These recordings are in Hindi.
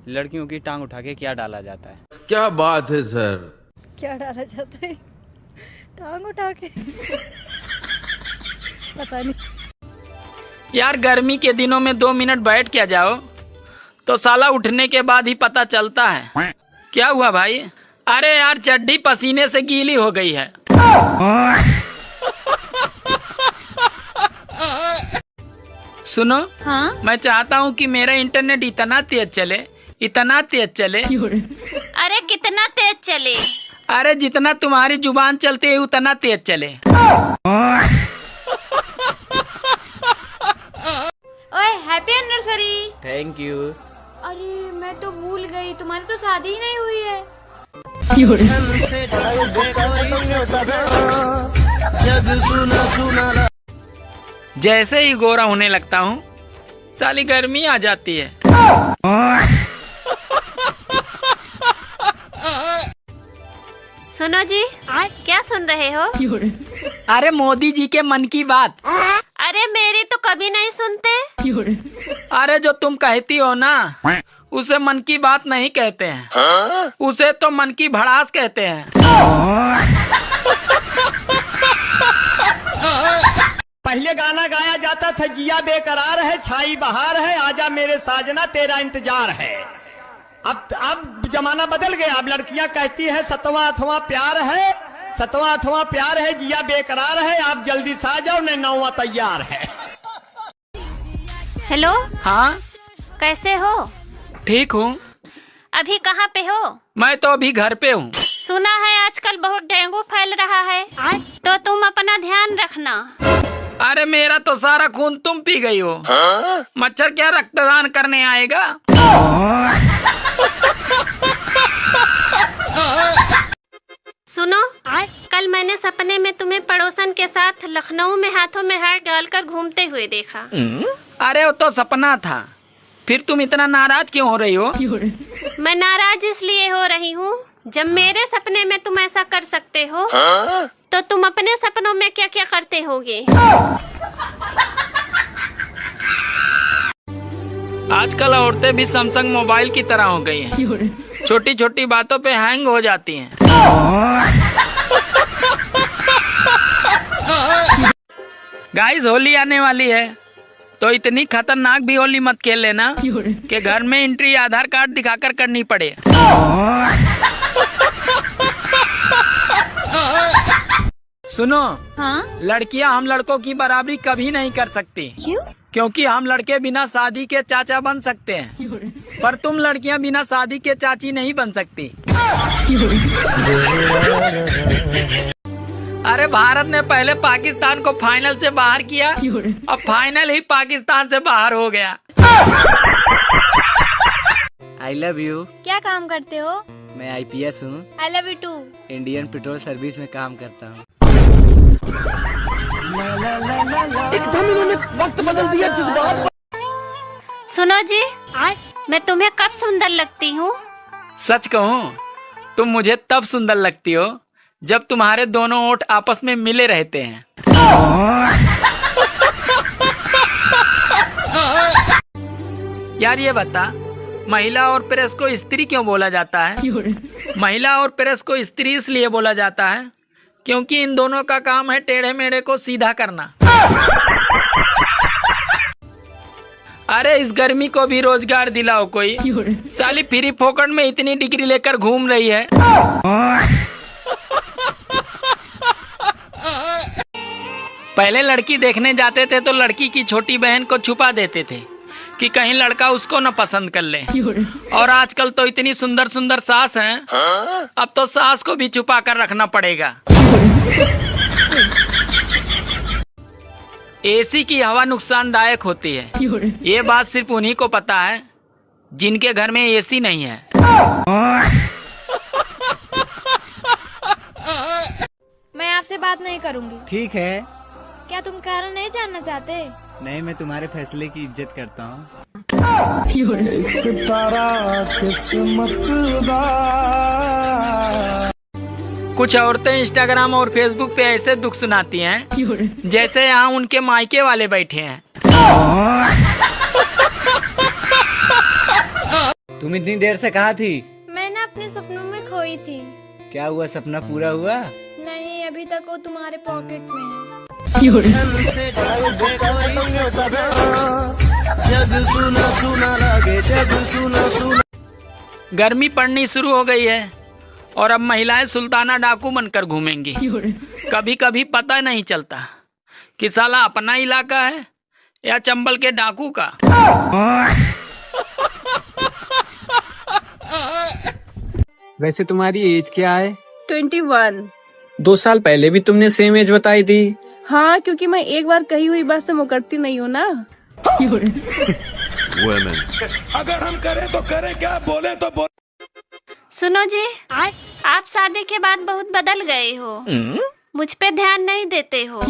लड़कियों की टांग उठा के क्या डाला जाता है? क्या बात है सर। क्या डाला जाता है? टांग उठा के पता नहीं यार गर्मी के दिनों में 2 मिनट बैठ क्या जाओ तो साला उठने के बाद ही पता चलता है। क्या हुआ भाई? अरे यार चड्डी पसीने से गीली हो गई है। सुनो, हाँ? मैं चाहता हूँ कि मेरा इंटरनेट इतना तेज चले, इतना तेज चले। अरे कितना तेज चले? अरे जितना तुम्हारी जुबान चलती है उतना तेज चले। ओए हैप्पी एनिवर्सरी। Thank you. अरे मैं तो भूल गई, तुम्हारी तो शादी ही नहीं हुई है। जैसे ही गोरा होने लगता हूँ साली गर्मी आ जाती है। सुनो जी, क्या सुन रहे हो? अरे मोदी जी के मन की बात। अरे मेरी तो कभी नहीं सुनते। अरे जो तुम कहती हो ना उसे मन की बात नहीं कहते हैं, उसे तो मन की भड़ास कहते हैं। पहले गाना गाया जाता था, जिया बेकरार है छाई बहार है, आजा मेरे साजना तेरा इंतजार है। अब जमाना बदल गया। अब लड़कियां कहती है 7वां 8वां प्यार है, 7वां 8वां प्यार है, जिया बेकरार है, आप जल्दी से आ जाओ न 9वां तैयार है। हेलो, हाँ कैसे हो? ठीक हूँ। अभी कहाँ पे हो? मैं तो अभी घर पे हूँ। सुना है आजकल बहुत डेंगू फैल रहा है, तो तुम अपना ध्यान रखना। अरे मेरा तो सारा खून तुम पी गई हो। मच्छर क्या रक्तदान करने आएगा? सुनो, कल मैंने सपने में तुम्हें पड़ोसन के साथ लखनऊ में हाथों में हाथ डालकर घूमते हुए देखा। अरे वो तो सपना था, फिर तुम इतना नाराज क्यों हो रही हो? मैं नाराज इसलिए हो रही हूँ, जब मेरे सपने में तुम ऐसा कर सकते हो तो तुम अपने सपनों में क्या क्या करते होगे? आजकल औरतें भी सैमसंग मोबाइल की तरह हो गई हैं। छोटी छोटी बातों पे हैंग हो जाती हैं। गाइस होली आने वाली है तो इतनी खतरनाक भी होली मत खेल लेना कि घर में एंट्री आधार कार्ड दिखाकर करनी पड़े। सुनो, हाँ? लड़कियां हम लड़कों की बराबरी कभी नहीं कर सकती। क्यों? क्योंकि हम लड़के बिना शादी के चाचा बन सकते हैं, पर तुम लड़कियां बिना शादी के चाची नहीं बन सकती। अरे भारत ने पहले पाकिस्तान को फाइनल से बाहर किया, अब फाइनल ही पाकिस्तान से बाहर हो गया। I love you. क्या काम करते हो? मैं IPS हूँ। I love you too. Indian petrol service में काम करता हूँ। एकदम इन्होंने वक्त बदल दिया जज्बात। सुनो जी, मैं तुम्हें कब सुंदर लगती हूँ? सच कहूँ तुम मुझे तब सुंदर लगती हो जब तुम्हारे दोनों ओठ आपस में मिले रहते हैं। यार ये बता, महिला और प्रेस को स्त्री क्यों बोला जाता है? महिला और प्रेस को स्त्री इसलिए बोला जाता है क्योंकि इन दोनों का काम है टेढ़े मेढ़े को सीधा करना। अरे इस गर्मी को भी रोजगार दिलाओ कोई। साली फ्री फोकट में इतनी डिग्री लेकर घूम रही है। पहले लड़की देखने जाते थे तो लड़की की छोटी बहन को छुपा देते थे कि कहीं लड़का उसको न पसंद कर ले। और आजकल तो इतनी सुंदर सुंदर सास हैं, अब तो सास को भी छुपा कर रखना पड़ेगा। एसी की हवा नुकसानदायक होती है, ये बात सिर्फ उन्हीं को पता है जिनके घर में एसी नहीं है। मैं आपसे बात नहीं करूँगी। ठीक है। क्या तुम कारण नहीं जानना चाहते? नहीं, मैं तुम्हारे फैसले की इज्जत करता हूँ। कुछ औरतें इंस्टाग्राम और फेसबुक पे ऐसे दुख सुनाती हैं जैसे यहाँ उनके मायके वाले बैठे हैं। तुम इतनी देर से कहाँ थी? मैं ना अपने सपनों में खोई थी। क्या हुआ, सपना पूरा हुआ? नहीं, अभी तक वो तुम्हारे पॉकेट में है। गर्मी पड़नी शुरू हो गई है और अब महिलाएं सुल्ताना डाकू बनकर घूमेंगी। कभी कभी पता नहीं चलता कि साला अपना इलाका है या चंबल के डाकू का। वैसे तुम्हारी एज क्या है? 21। 2 साल पहले भी तुमने सेम एज बताई थी। हाँ, क्योंकि मैं एक बार कही हुई बात से मुकरती नहीं हूँ ना। अगर हम करें तो करें क्या, बोले तो बोले। सुनो जी, आप शादी के बाद बहुत बदल गए हो। मुझ पे ध्यान नहीं देते हो।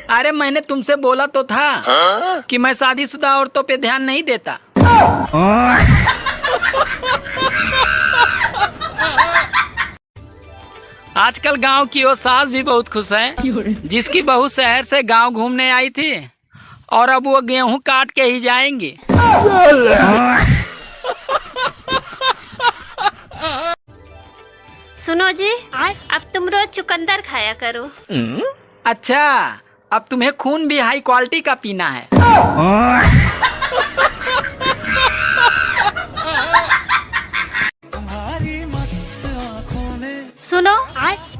अरे मैंने तुमसे बोला तो था कि मैं शादीशुदा औरतों पे ध्यान नहीं देता। आजकल गांव की वो सास भी बहुत खुश है जिसकी बहू शहर से गांव घूमने आई थी और अब वो गेहूं काट के ही जाएंगे। सुनो जी, अब तुम रोज चुकंदर खाया करो। अच्छा, अब तुम्हें खून भी हाई क्वालिटी का पीना है। सुनो,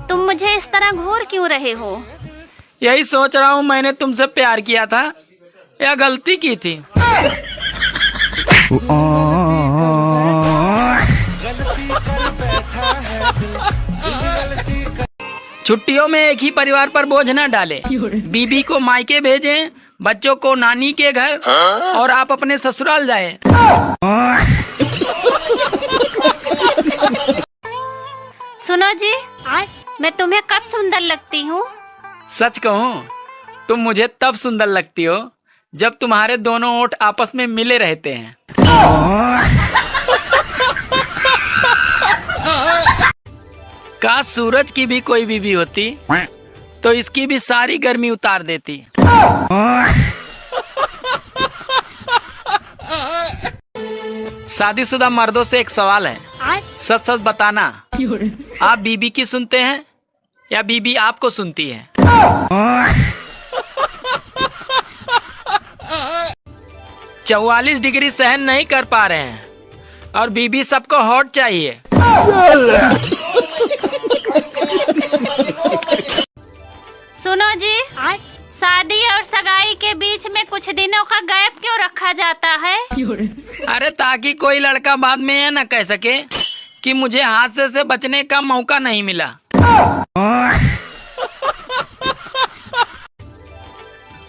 तुम मुझे इस तरह घूर क्यों रहे हो? यही सोच रहा हूँ, मैंने तुमसे प्यार किया था या गलती की थी। छुट्टियों में एक ही परिवार पर बोझ न डाले। बीबी को मायके भेजें, बच्चों को नानी के घर और आप अपने ससुराल जाएं। सुनो जी, मैं तुम्हें कब सुंदर लगती हूँ? सच कहूँ, तुम मुझे तब सुंदर लगती हो जब तुम्हारे दोनों ओठ आपस में मिले रहते हैं। काश सूरज की भी कोई बीवी होती तो इसकी भी सारी गर्मी उतार देती। शादीशुदा मर्दों से एक सवाल है, सच सच बताना, आप बीबी की सुनते हैं या बीबी आपको सुनती है? 44 डिग्री सहन नहीं कर पा रहे हैं और बीबी सबको हॉट चाहिए। सुनो जी, शादी और सगाई के बीच में कुछ दिनों का गैप क्यों रखा जाता है? अरे ताकि कोई लड़का बाद में यह न कह सके कि मुझे हादसे से बचने का मौका नहीं मिला।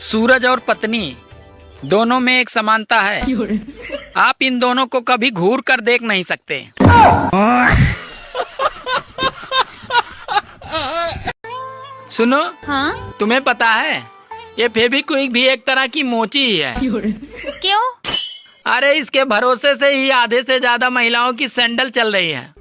सूरज और पत्नी दोनों में एक समानता है, आप इन दोनों को कभी घूर कर देख नहीं सकते। सुनो, हाँ? तुम्हें पता है ये फेविक्विक भी एक तरह की मोची ही है। क्यों? अरे इसके भरोसे से ही आधे से ज्यादा महिलाओं की सैंडल चल रही है।